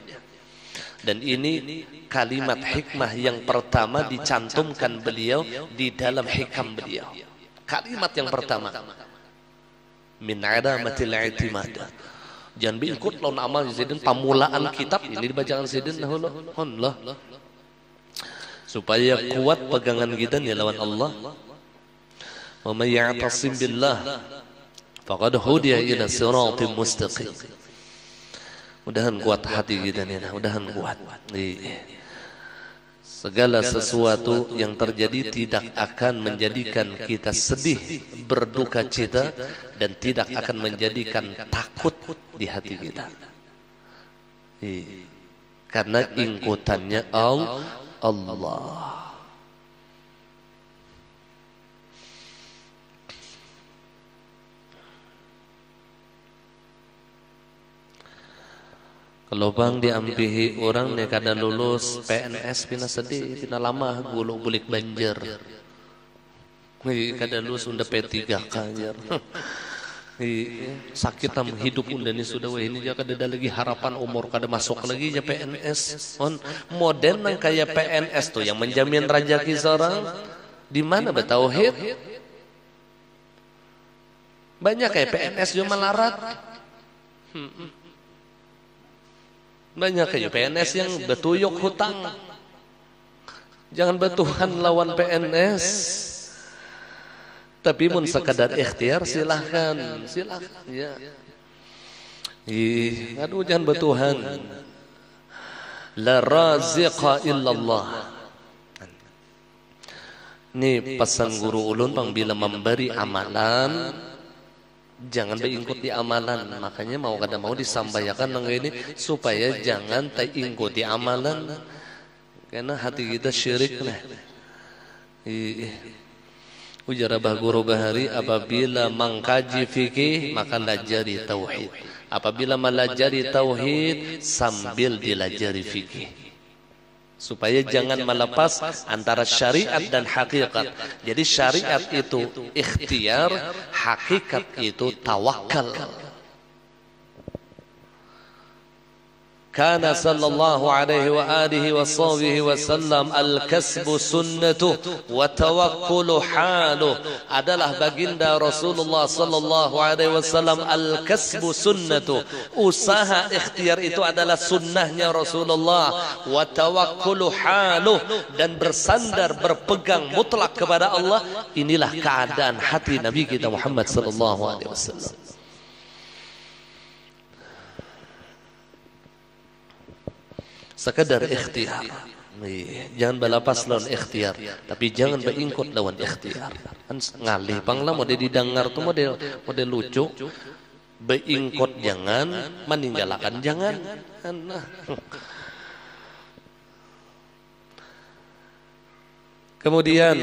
A: Dan ini kalimat hikmah yang pertama dicantumkan beliau di dalam hikam beliau. Kalimat yang pertama. Min alamatil i'timadi. Jangan ikut lawan amal Zaidin pamulaan kitab ini dibacaan Zaidin Allah supaya kuat pegangan kita nih lawan Allah. Wa may ya'tasim billah faqad hudiya ila siratim mustaqim. Mudahan kuat hati kita nih, mudahan kuat. Segala sesuatu yang terjadi tidak akan menjadikan kita sedih, berduka cita, dan tidak akan menjadikan takut di hati kita. Karena ingkutannya Allah. Kalau bang diampihi orang nih kada lulus PNS pina sedih, pina lama gulu bulik banjir. Kada lulus unda P3 kanjer. Sakit tam hidup unda ni sudah wah ini kada ada lagi harapan umur kada masuk lagi ya PNS. On modern nang kayak PNS tuh yang menjamin rezeki seorang di mana betauhid? Banyak kayak PNS juga melarat. Banyak kayak PNS yang betuyuk hutang. Jangan betuhan lawan PNS. Tapi mun sekadar ikhtiar silahkan ya. Aduh jangan betuhan. La raziqa illallah. Ini pesan guru ulun bang bila memberi amalan jangan berikut di amalan. Makanya mau kada mau disampaikan nang ini supaya jangan terikut di amalan. Karena hati kita syirik lah. Ujar Abah Guru Bahari, apabila mengkaji fikih maka lajari tauhid. Apabila melajari tauhid sambil dilajari fikih. Supaya jangan melepas antara syariat dan hakikat. Jadi syariat itu ikhtiar, hakikat itu tawakal. Kana sallallahu alaihi wa alihi wa sahbihi wa sallam al-kasbu sunnatuh wa tawakkulu haluh. Adalah baginda Rasulullah sallallahu alaihi wasallam al-kasbu sunnatuh. Usaha ikhtiar itu adalah sunnahnya Rasulullah. Wa tawakkulu haluh, dan bersandar berpegang mutlak kepada Allah. Inilah keadaan hati Nabi kita Muhammad sallallahu alaihi wasallam. Sekadar ikhtiar. Jangan balapas lawan ikhtiar, tapi jangan beingkut lawan ikhtiar. Kan ngalih panglah model didengar tuh model lucu. Beingkut jangan, meninggalkan jangan. Kemudian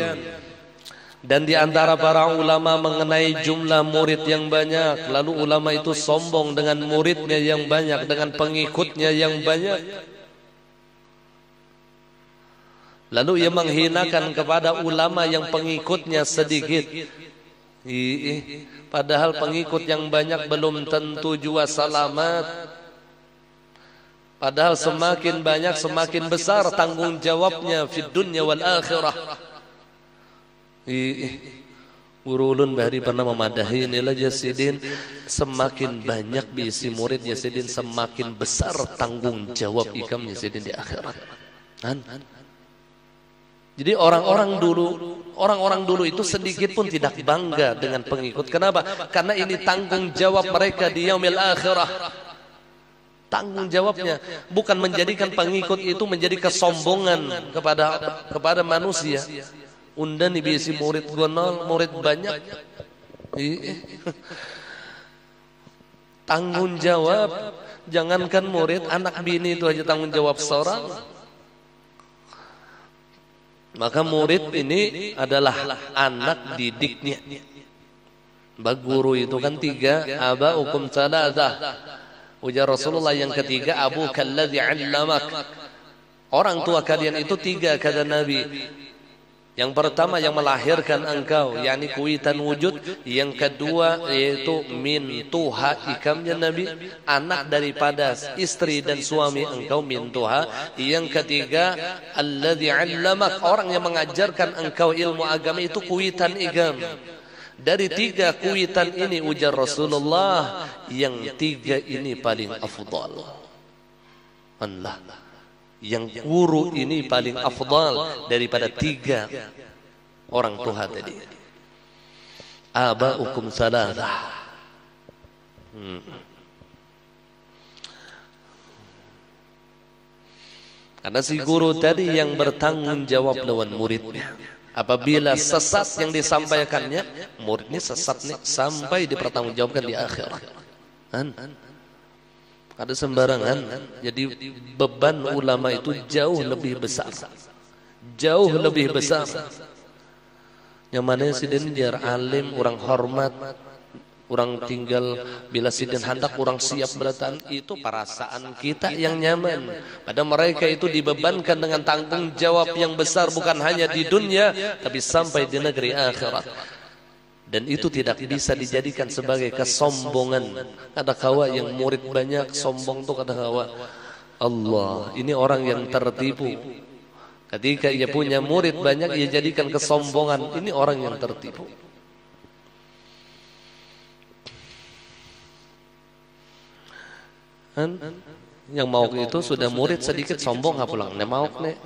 A: Dan di antara para ulama mengenai jumlah murid yang banyak, lalu ulama itu sombong dengan muridnya yang banyak, dengan pengikutnya yang banyak. Lalu ia menghinakan kepada ulama yang pengikutnya sedikit. Padahal pengikut yang banyak belum tentu juga selamat. Padahal semakin banyak semakin besar tanggung jawabnya fid dunya wal akhirah. Guru ulun bahari pernah memadahi nilai Jasidin, semakin banyak diisi murid Jasidin semakin besar tanggung jawab ikam Jasidin di akhirat. Jadi orang-orang dulu itu sedikit pun tidak bangga dengan pengikut. Kenapa? Karena ini tanggung jawab mereka di yaumil akhirah. Tanggung jawabnya bukan menjadikan pengikut itu menjadi kesombongan kepada manusia. Undan diisi murid gonol, murid banyak. Tanggung jawab, jangankan murid, anak bini itu aja tanggung jawab seorang. Maka murid ini adalah anak didiknya. Guru itu kan tiga, aba'ukum tsalatsah. Ujar Rasulullah yang ketiga, abuka alladzi 'allamak. Orang tua kalian itu tiga kata Nabi. Yang pertama yang melahirkan engkau, yakni kuitan wujud. Yang kedua yaitu min tuha, ikamnya Nabi, anak daripada istri dan suami engkau, min tuha. Yang ketiga alladzi 'allamak, orang yang mengajarkan engkau ilmu agama itu kuitan ikam. Dari tiga kuitan ini ujar Rasulullah, yang tiga ini paling afdal. Allah, yang guru ini paling afdal daripada tiga orang tua tadi. Aba'ukum tsalatsah. Karena si guru tadi yang bertanggung jawab lawan muridnya. Apabila sesat yang disampaikannya, muridnya sesat nih sampai dipertanggungjawabkan di akhirat. Ada sembarangan. Jadi beban ulama itu jauh lebih besar. Jauh lebih besar. Yang mana sidin jar alim, orang hormat, orang tinggal bila sidin hendak orang siap beratan, itu perasaan kita yang nyaman. Pada mereka itu dibebankan dengan tanggung jawab yang besar, bukan hanya di dunia tapi sampai di negeri akhirat. Dan itu tidak bisa dijadikan sebagai kesombongan. Ada kawa yang murid banyak, sombong tuh kata kawa. Allah, ini orang yang tertipu. Ketika ia punya murid banyak, ia jadikan kesombongan. Ini orang yang tertipu. Yang mau itu sudah murid sedikit sombong nggak pulang. Nih mau nih,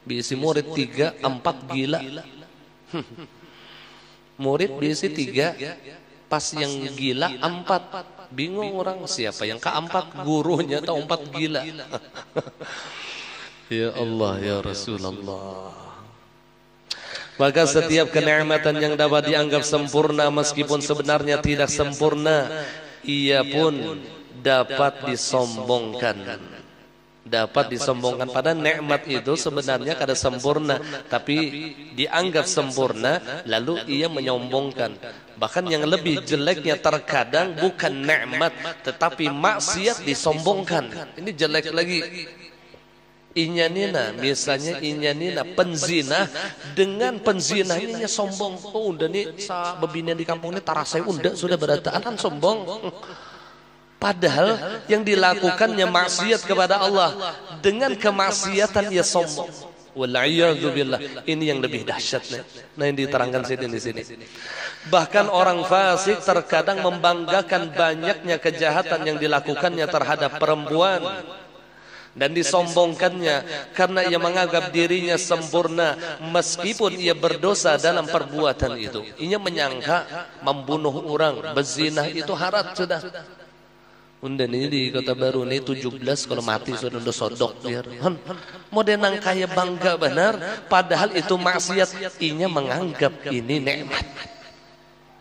A: bisi murid 3, 4 gila. Murid diisi 3, pas yang gila 4. Bingung orang siapa yang keempat, gurunya atau 4 gila. Ya Allah ya Rasulullah. Maka setiap kenikmatan yang dapat dianggap sempurna meskipun sebenarnya tidak sempurna, ia pun dapat disombongkan. Dapat disombongkan. Pada nikmat itu sebenarnya kada sempurna, tapi dianggap sempurna lalu ia menyombongkan. Bahkan yang lebih jeleknya terkadang bukan nikmat tetapi maksiat disombongkan. Ini jelek lagi. Inyanina, misalnya inyanina penzina, dengan penzinanya sombong. Oh udah nih sa bebina di kampung ini tarasai unda sudah berataan sombong. Padahal yang dilakukannya maksiat kepada Allah, dengan kemaksiatan ia sombong. Wal'iyadzubillah. Ini yang lebih dahsyatnya. Nah yang diterangkan di sini. Bahkan orang fasik terkadang membanggakan banyaknya kejahatan yang dilakukannya terhadap perempuan dan disombongkannya karena ia menganggap dirinya sempurna meskipun ia berdosa dalam perbuatan itu. Ia menyangka membunuh orang, berzina itu haram sudah. Unda ini di Kota Baru ini 17 kalau mati sudah sodok biar. Mau denang kaya bangga benar, padahal itu maksiat. Inya menganggap ini nikmat.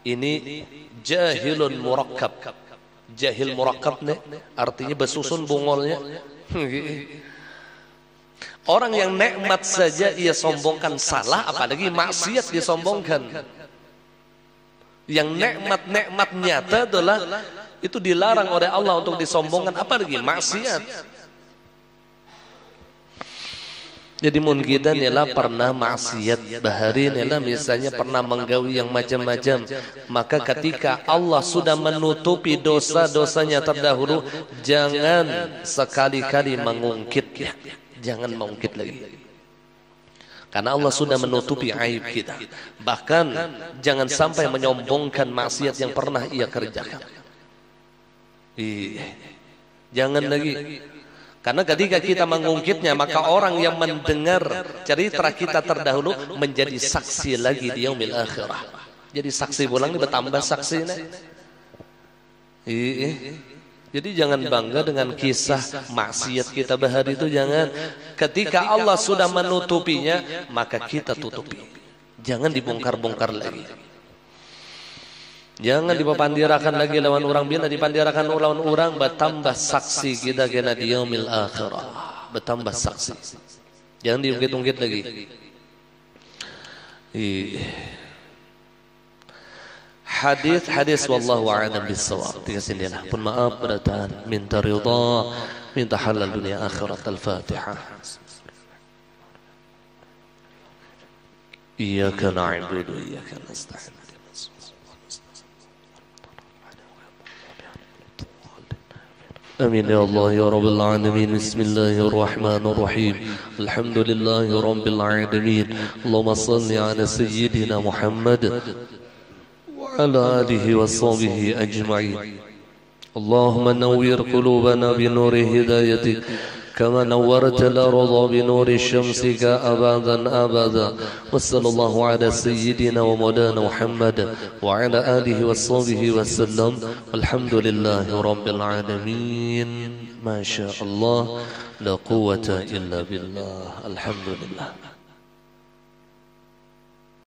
A: Ini jahilun murakkab. Jahil murakkab nih artinya besusun bungolnya. Orang yang nikmat saja ia sombongkan salah, apalagi maksiat disombongkan. Yang nikmat-nikmat nyata adalah itu dilarang oleh Allah untuk disombongkan, apalagi maksiat. Jadi mun kita nila pernah maksiat bahari nila misalnya pernah menggawi yang macam-macam, maka ketika Allah sudah menutupi dosa-dosanya terdahulu, jangan sekali-kali mengungkitnya, jangan mengungkit lagi. Karena Allah sudah menutupi aib kita. Bahkan jangan sampai menyombongkan maksiat yang pernah ia kerjakan. Jangan lagi. Karena ketika kita mengungkitnya, maka orang yang mendengar cerita kita terdahulu menjadi saksi lagi di yaumil akhirah. Jadi saksi pulang ini bertambah saksi ini. Jadi jangan bangga dengan kisah maksiat kita bahari itu, jangan. Ketika Allah sudah menutupinya, maka kita tutupi. Jangan dibongkar-bongkar lagi. Jangan dipandirakan lagi lawan orang, bila dipandirakan lawan orang bertambah saksi kita kena di yaumil akhirah, bertambah saksi. Jangan diungkit-ungkit lagi. Hadis wallahu a'lam bissawab. Tiga sendirilah. Pun maaf beratan, minta ridha, minta halal dunia akhirat. Al-Fatihah. Iyyaka na'budu wa iyyaka nasta'in. آمين يا الله يا رب العالمين. بسم الله الرحمن الرحيم. الحمد لله رب العالمين. اللهم صل على سيدنا محمد وعلى آله وصحبه أجمعين. اللهم نوّر قلوبنا بنور هدايتك كما نورت الأرض بنور شمسك أبدا أبدا. وصلى الله على سيدنا ومولانا محمد وعلى آله وصحبه وسلم. الحمد لله رب العالمين. ما شاء الله لا قوة إلا بالله. الحمد لله.